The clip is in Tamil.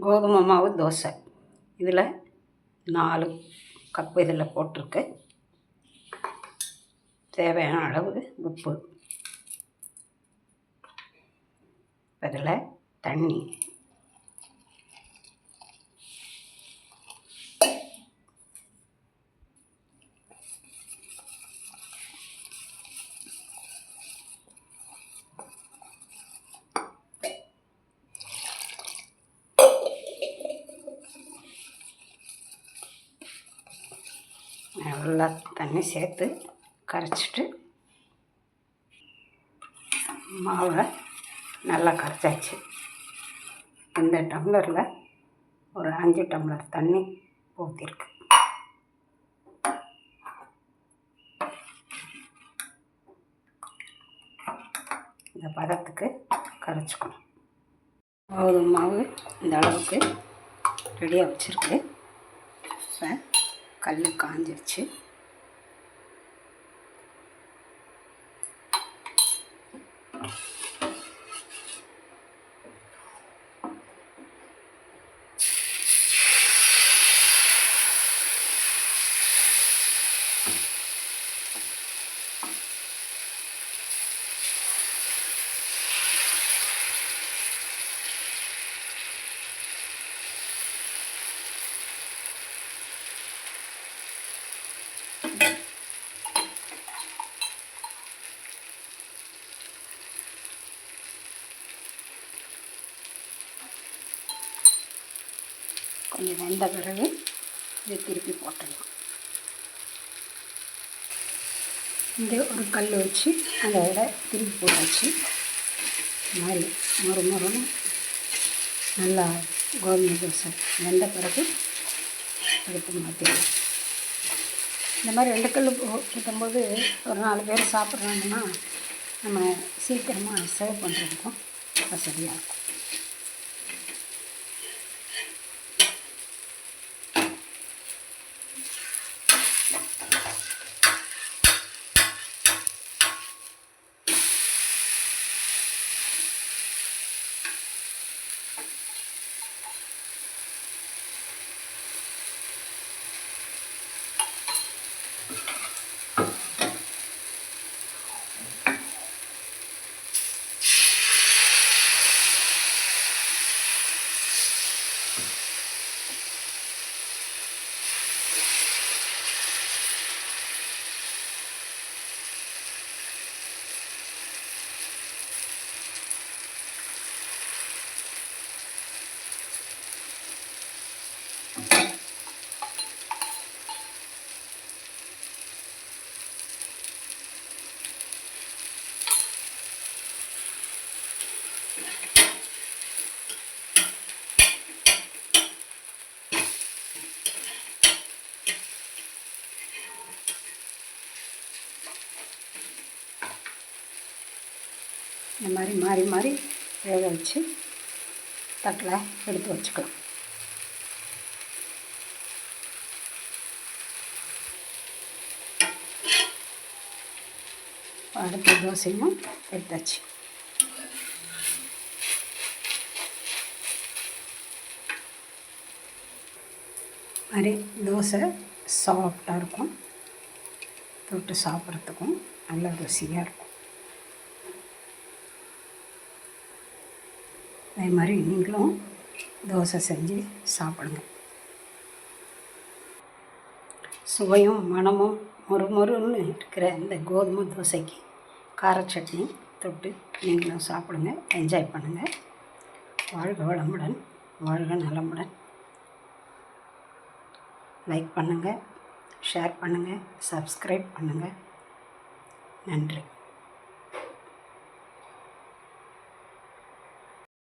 கோதுமை மாவு தோசை. இதில் 4 கப்பு இதில் போட்டிருக்கு. தேவையான அளவு உப்பு. இதில் தண்ணி. நல்லா தண்ணி சேர்த்து கரைச்சிட்டு மாவை நல்லா கரைச்சாச்சு. இந்த டம்ளரில் ஒரு 5 டம்ளர் தண்ணி ஊற்றிருக்கு. இந்த பதத்துக்கு கரைச்சிக்கணும். கோதுமை மாவு இந்த அளவுக்கு ரெடியாக வச்சுருக்கு. இப்போ கல் காஞ்சிருச்சு. கொஞ்சம் வெந்த பிறகு இதை திருப்பி போட்டுடலாம். இங்கே ஒரு கல் வச்சு அதை விட திருப்பி போட்டாச்சு. இந்த மாதிரி மொறுன்னு நல்லா கோதுமை தோசை வெந்த பிறகு அடுப்பு மாற்றிடலாம். இந்த மாதிரி 2 கல் ஊற்றும்போது ஒரு 4 பேர் சாப்பிட்றாங்கன்னா நம்ம சீக்கிரமாக சர்வ் பண்ணுறதுக்கும் வசதியாக இருக்கும். இந்த மாதிரி மாறி மாறி வேக வச்சு தட்டில் எடுத்து வச்சுக்கலாம். அடுத்த தோசையும் எடுத்தாச்சு. மாதிரி தோசை சாஃப்டாக இருக்கும். தொட்டு சாப்பிட்றதுக்கும் நல்ல ருசியாக இருக்கும். அதே மாதிரி நீங்களும் தோசை செஞ்சு சாப்பிடுங்க. சுவையும் மணமும் மொறுன்னு இருக்கிற இந்த கோதுமை தோசைக்கு கார சட்னி தொட்டு நீங்களும் சாப்பிடுங்க. என்ஜாய் பண்ணுங்கள். வாழ்க வளமுடன், வாழ்க நலமுடன். லைக் பண்ணுங்கள், ஷேர் பண்ணுங்கள், சப்ஸ்கிரைப் பண்ணுங்கள். நன்றி.